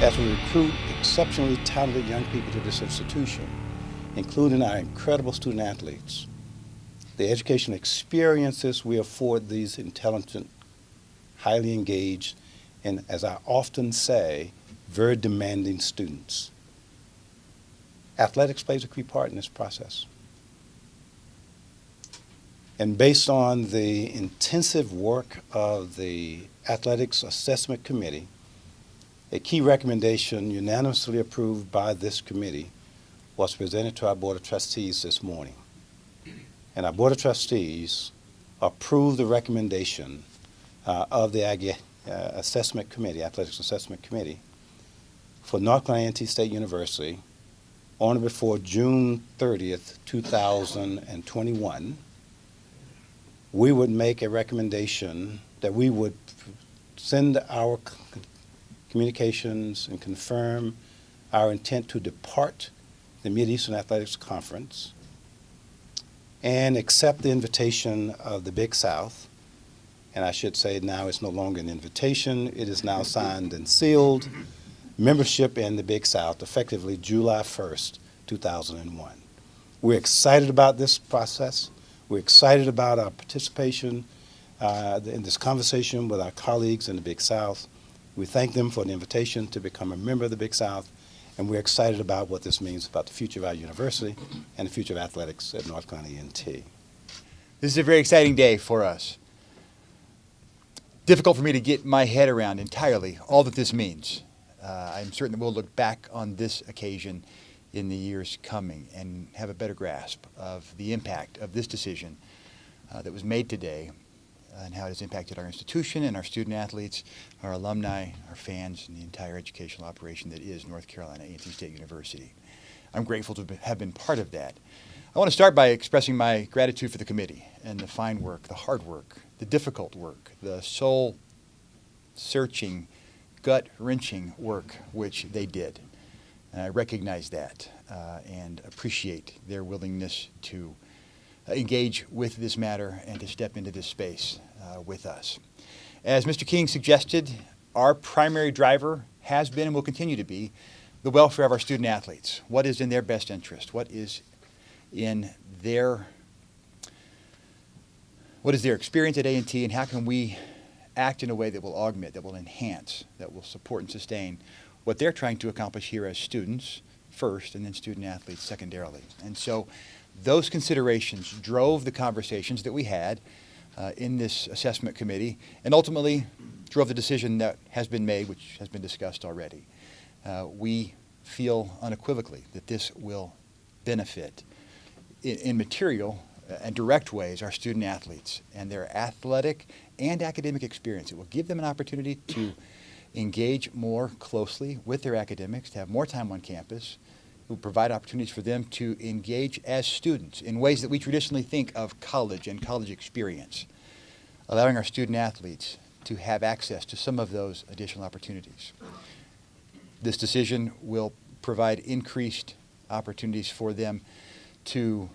as we recruit exceptionally talented young people to this institution, including our incredible student athletes. The educational experiences we afford these intelligent, highly engaged, and, as I often say, very demanding students. Athletics plays a key part in this process. And based on the intensive work of the Athletics Assessment Committee, a key recommendation unanimously approved by this committee was presented to our Board of Trustees this morning. And our Board of Trustees approved the recommendation of the Aggie Assessment Committee, Athletics Assessment Committee, for North Carolina A&T State University on or before June 30th, 2021. We would make a recommendation that we would send our communications and confirm our intent to depart the Mid-Eastern Athletics Conference and accept the invitation of the Big South. And I should say now it's no longer an invitation. It is now signed and sealed. Membership in the Big South, effectively July 1st, 2001. We're excited about this process. We're excited about our participation in this conversation with our colleagues in the Big South. We thank them for the invitation to become a member of the Big South, and we're excited about what this means about the future of our university and the future of athletics at North Carolina A&T. This is a very exciting day for us. Difficult for me to get my head around entirely all that this means. I'm certain that we'll look back on this occasion in the years coming and have a better grasp of the impact of this decision that was made today and how it has impacted our institution and our student athletes, our alumni, our fans, and the entire educational operation that is North Carolina A&T State University. I'm grateful to have been part of that. I want to start by expressing my gratitude for the committee and the fine work, the hard work, the difficult work, the soul-searching, gut-wrenching work which they did. And I recognize that and appreciate their willingness to engage with this matter and to step into this space with us. As Mr. King suggested, our primary driver has been and will continue to be the welfare of our student athletes. What is in their best interest? What is their experience at A&T, and how can we act in a way that will augment, that will enhance, that will support and sustain what they're trying to accomplish here as students first and then student athletes secondarily. And so those considerations drove the conversations that we had in this assessment committee and ultimately drove the decision that has been made, which has been discussed already. We feel unequivocally that this will benefit in material and direct ways our student athletes and their athletic and academic experience. It will give them an opportunity to engage more closely with their academics, to have more time on campus. It will provide opportunities for them to engage as students in ways that we traditionally think of college and college experience, allowing our student athletes to have access to some of those additional opportunities. This decision will provide increased opportunities for them to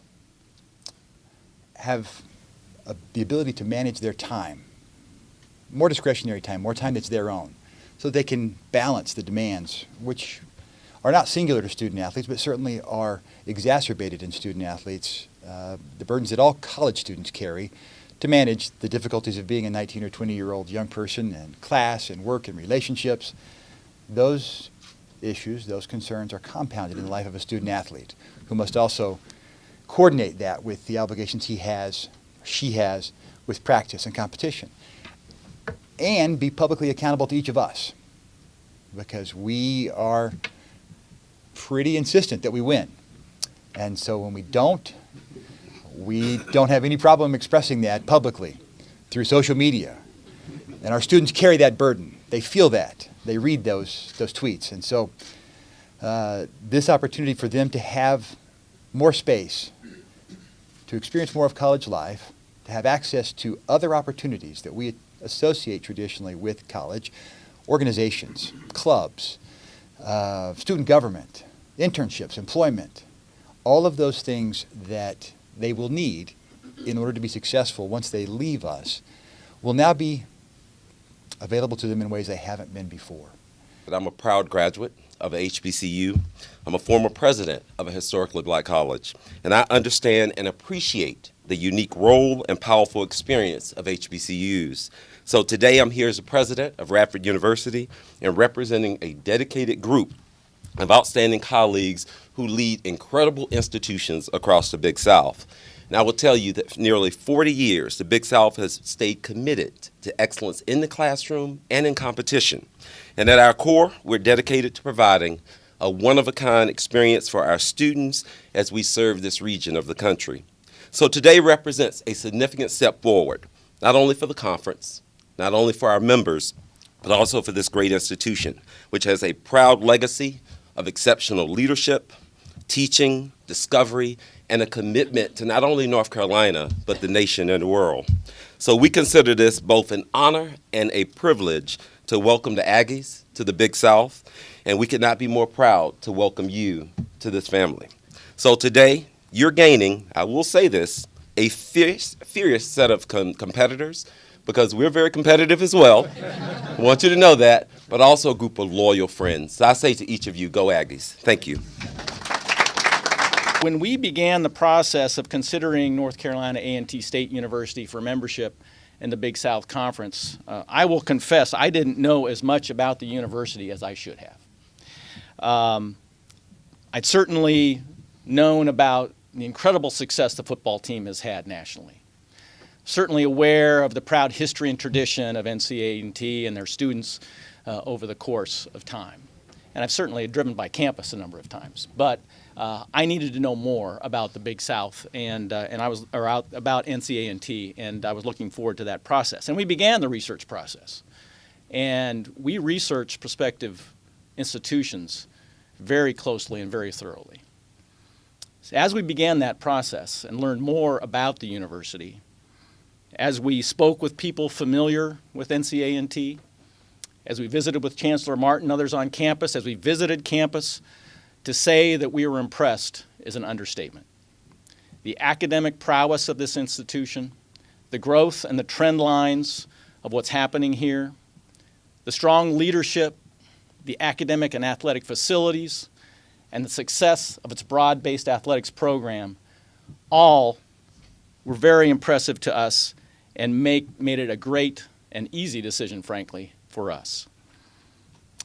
have the ability to manage their time, more discretionary time, more time that's their own, so they can balance the demands, which are not singular to student athletes, but certainly are exacerbated in student athletes, the burdens that all college students carry to manage the difficulties of being a 19 or 20-year-old young person and class and work and relationships. Those issues, those concerns are compounded in the life of a student athlete who must also coordinate that with the obligations he has, she has, with practice and competition, and be publicly accountable to each of us, because we are pretty insistent that we win. And so when we don't have any problem expressing that publicly through social media. And our students carry that burden. They feel that. They read those tweets. And so this opportunity for them to have more space, to experience more of college life, to have access to other opportunities that we associate traditionally with college, organizations, clubs, student government, internships, employment, all of those things that they will need in order to be successful once they leave us will now be available to them in ways they haven't been before. I'm a proud graduate of HBCU. I'm a former president of a historically black college, and I understand and appreciate the unique role and powerful experience of HBCUs. So today I'm here as the president of Radford University and representing a dedicated group of outstanding colleagues who lead incredible institutions across the Big South. And I will tell you that for nearly 40 years, the Big South has stayed committed to excellence in the classroom and in competition. And at our core, we're dedicated to providing a one-of-a-kind experience for our students as we serve this region of the country. So today represents a significant step forward, not only for the conference, not only for our members, but also for this great institution, which has a proud legacy of exceptional leadership, teaching, discovery, and a commitment to not only North Carolina, but the nation and the world. So we consider this both an honor and a privilege to welcome the Aggies to the Big South, and we could not be more proud to welcome you to this family. So today, you're gaining, I will say this, a fierce set of competitors, because we're very competitive as well. I want you to know that, but also a group of loyal friends. So I say to each of you, go Aggies. Thank you. When we began the process of considering North Carolina A&T State University for membership in the Big South Conference, I will confess I didn't know as much about the university as I should have. I'd certainly known about the incredible success the football team has had nationally. Certainly aware of the proud history and tradition of NC A&T and their students over the course of time. And I've certainly driven by campus a number of times. But I needed to know more about the Big South about NC A&T, and I was looking forward to that process. And we began the research process. And we researched prospective institutions very closely and very thoroughly. So as we began that process and learned more about the university, as we spoke with people familiar with NC A&T, as we visited with Chancellor Martin and others on campus, as we visited campus, to say that we were impressed is an understatement. The academic prowess of this institution, the growth and the trend lines of what's happening here, the strong leadership, the academic and athletic facilities, and the success of its broad-based athletics program, all were very impressive to us and made it a great and easy decision, frankly, for us.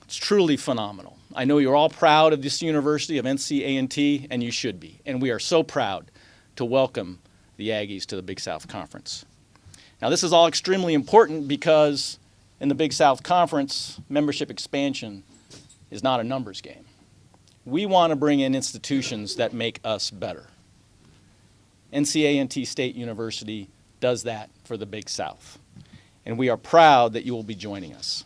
It's truly phenomenal. I know you're all proud of this university, of NC A&T, and you should be. And we are so proud to welcome the Aggies to the Big South Conference. Now, this is all extremely important because in the Big South Conference, membership expansion is not a numbers game. We want to bring in institutions that make us better. NC A&T State University does that for the Big South. And we are proud that you will be joining us.